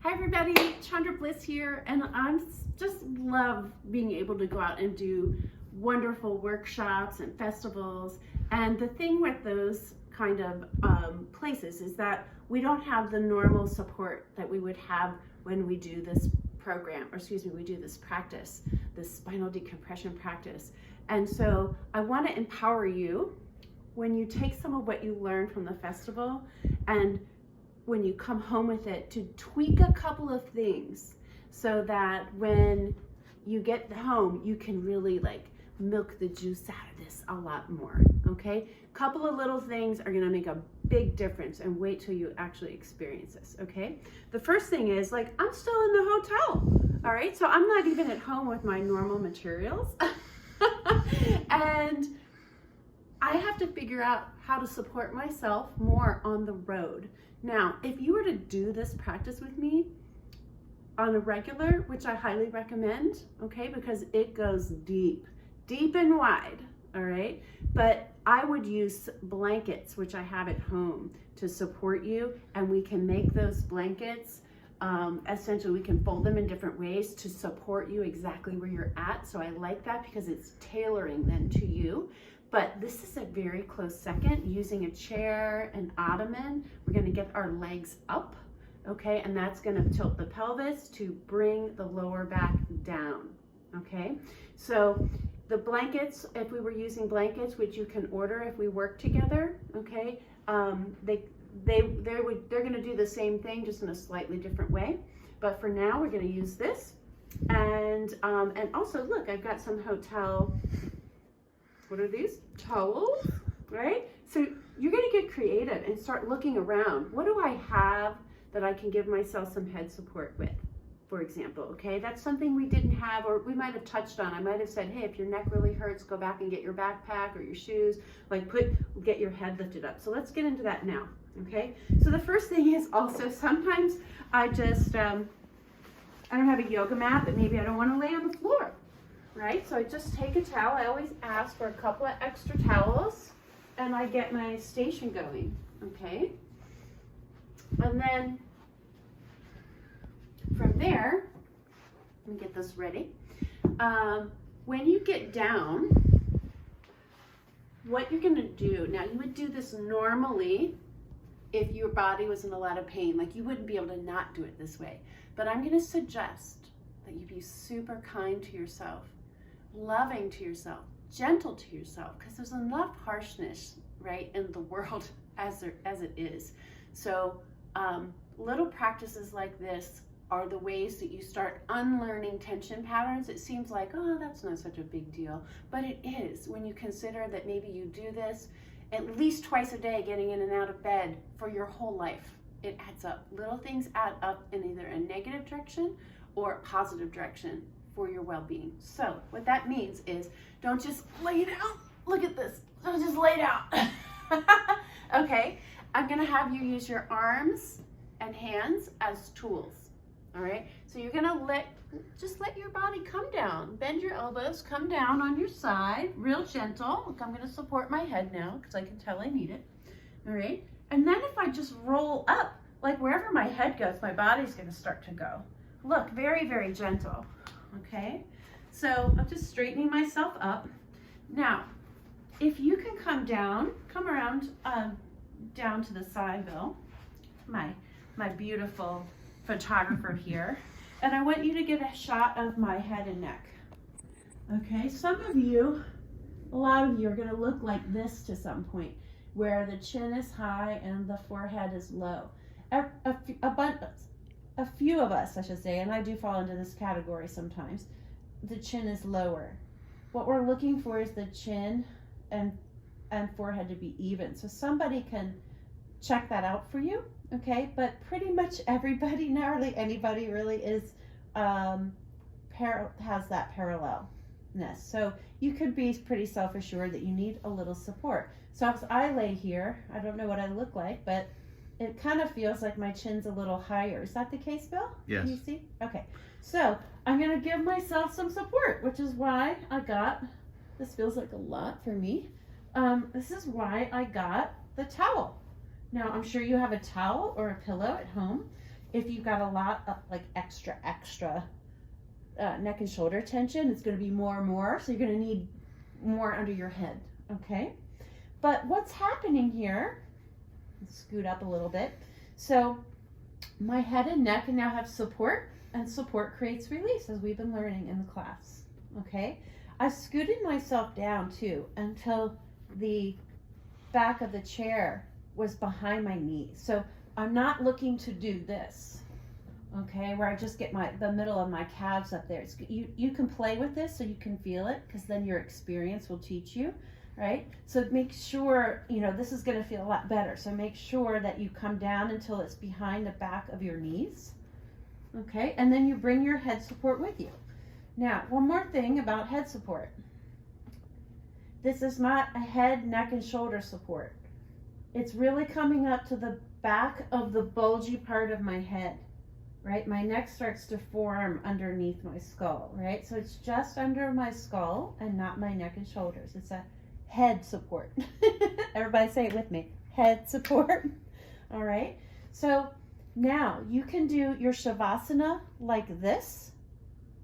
Hi everybody, Chandra Bliss here, and I just love being able to go out and do wonderful workshops and festivals. And the thing with those kind of places is that we don't have the normal support that we would have when we do this program, or excuse me, we do this practice, this spinal decompression practice. And so I want to empower you when you take some of what you learned from the festival and when you come home with it, to tweak a couple of things so that when you get home, you can really milk the juice out of this a lot more, okay? Couple of little things are gonna make a big difference, and wait till you actually experience this, okay? The first thing is, I'm still in the hotel, all right? So I'm not even at home with my normal materials. And I have to figure out how to support myself more on the road. Now, if you were to do this practice with me on a regular, which I highly recommend, okay, because it goes deep and wide, all right? But I would use blankets, which I have at home, to support you, and we can make those blankets, essentially we can fold them in different ways to support you exactly where you're at. So I like that because it's tailoring then to you. But this is a very close second, using a chair, an ottoman. We're gonna get our legs up, okay? And that's gonna tilt the pelvis to bring the lower back down, okay? So the blankets, if we were using blankets, which you can order if we work together, okay? They're gonna do the same thing, just in a slightly different way. But for now, we're gonna use this. And also, look, I've got some hotel, what are these? Towels, right? So you're gonna get creative and start looking around. What do I have that I can give myself some head support with, for example, okay? That's something we didn't have, or we might have touched on. I might have said, hey, if your neck really hurts, go back and get your backpack or your shoes, get your head lifted up. So let's get into that now, okay? So the first thing is also, sometimes I just, I don't have a yoga mat, but maybe I don't wanna lay on the floor. Right, so I just take a towel. I always ask for a couple of extra towels, and I get my station going, okay? And then from there, let me get this ready. When you get down, what you're gonna do, now you would do this normally if your body was in a lot of pain, you wouldn't be able to not do it this way. But I'm gonna suggest that you be super kind to yourself, loving to yourself, gentle to yourself, because there's enough harshness, right, in the world as it is. So little practices like this are the ways that you start unlearning tension patterns. It seems like, oh, that's not such a big deal, but it is when you consider that maybe you do this at least twice a day, getting in and out of bed for your whole life. It adds up. Little things add up in either a negative direction or a positive direction for your well-being. So what that means is, don't just lay down. Look at this. Don't just lay down. Okay, I'm gonna have you use your arms and hands as tools. All right, so you're gonna let your body come down. Bend your elbows, come down on your side, real gentle. Look, I'm gonna support my head now because I can tell I need it. All right, and then if I just roll up, wherever my head goes, my body's gonna start to go. Look, very, very gentle. Okay, so I'm just straightening myself up. Now, if you can come around down to the side, Bill, my beautiful photographer here, and I want you to get a shot of my head and neck. Okay, a lot of you are gonna look like this to some point, where the chin is high and the forehead is low. A few of us, I should say, and I do fall into this category sometimes, the chin is lower. What we're looking for is the chin and forehead to be even. So somebody can check that out for you, okay? But pretty much everybody, not really anybody really is, has that parallelness. So you could be pretty self-assured that you need a little support. So as I lay here, I don't know what I look like, but it kind of feels like my chin's a little higher. Is that the case, Bill? Yes. Can you see? Okay. So I'm going to give myself some support, which is why I got, this feels like a lot for me. This is why I got the towel. Now, I'm sure you have a towel or a pillow at home. if you've got a lot of like extra neck and shoulder tension, it's going to be more and more. So you're going to need more under your head. Okay. But what's happening here, let's scoot up a little bit. So my head and neck now have support, and support creates release, as we've been learning in the class. Okay. I scooted myself down too until the back of the chair was behind my knee. So I'm not looking to do this, okay, where I just get the middle of my calves up there. You can play with this so you can feel it, because then your experience will teach you, right? So make sure, this is going to feel a lot better. So make sure that you come down until it's behind the back of your knees, okay? And then you bring your head support with you. Now, one more thing about head support. This is not a head, neck, and shoulder support. It's really coming up to the back of the bulgy part of my head, right? My neck starts to form underneath my skull, right? So it's just under my skull and not my neck and shoulders. It's a head support. Everybody say it with me. Head support. All right. So now you can do your Shavasana like this,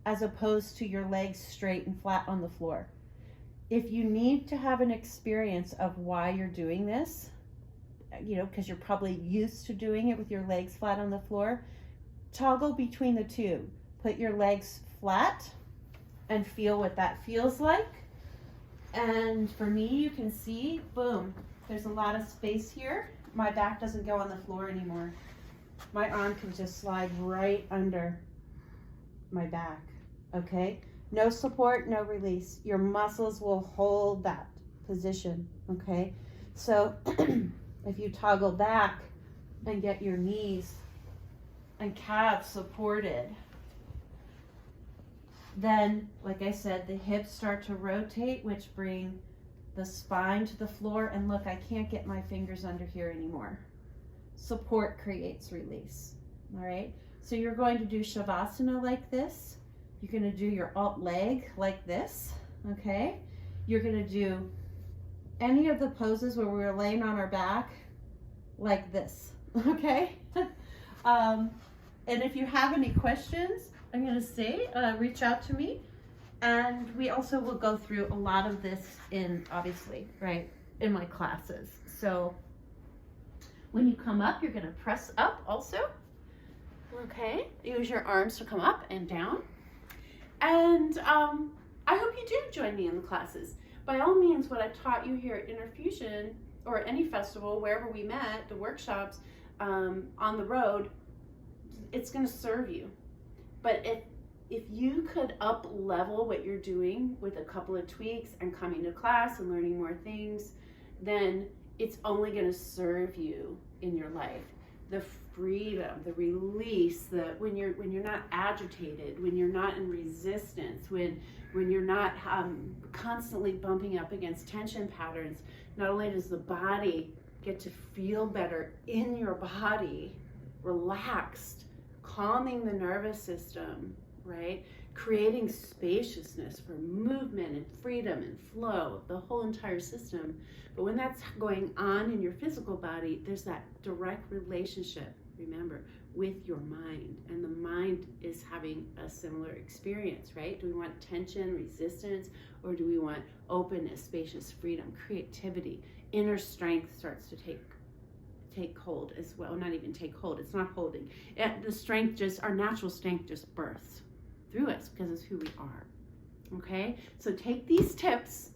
as opposed to your legs straight and flat on the floor. If you need to have an experience of why you're doing this, because you're probably used to doing it with your legs flat on the floor, toggle between the two. Put your legs flat and feel what that feels like. And for me, you can see, boom, there's a lot of space here. My back doesn't go on the floor anymore. My arm can just slide right under my back, okay? No support, no release. Your muscles will hold that position, okay? So if you toggle back and get your knees and calves supported, then, like I said, the hips start to rotate, which bring the spine to the floor. And look, I can't get my fingers under here anymore. Support creates release, all right? So you're going to do Shavasana like this. You're going to do your alt leg like this, okay? You're going to do any of the poses where we're laying on our back like this, okay? And if you have any questions, I'm going to say, reach out to me. And we also will go through a lot of this obviously, right, in my classes. So when you come up, you're going to press up also. Okay, use your arms to come up and down. And I hope you do join me in the classes. By all means, what I taught you here at Interfusion, or any festival, wherever we met, the workshops, on the road, it's going to serve you. But if you could up level what you're doing with a couple of tweaks and coming to class and learning more things, then it's only going to serve you in your life. The freedom, the release, when you're not agitated, when you're not in resistance, when you're not constantly bumping up against tension patterns. Not only does the body get to feel better in your body, relaxed, calming the nervous system, right? Creating spaciousness for movement and freedom and flow, the whole entire system. But when that's going on in your physical body, there's that direct relationship, remember, with your mind. And the mind is having a similar experience, right? Do we want tension, resistance, or do we want openness, spacious, freedom, creativity? Inner strength starts to take hold as well. Not even take hold, it's not holding. The strength our natural strength just births through us because it's who we are. Okay, so take these tips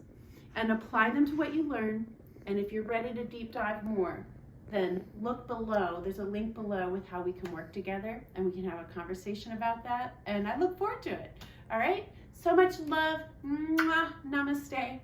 and apply them to what you learn. And if you're ready to deep dive more, then look below. There's a link below with how we can work together and we can have a conversation about that. And I look forward to it. All right, so much love. Mwah. Namaste.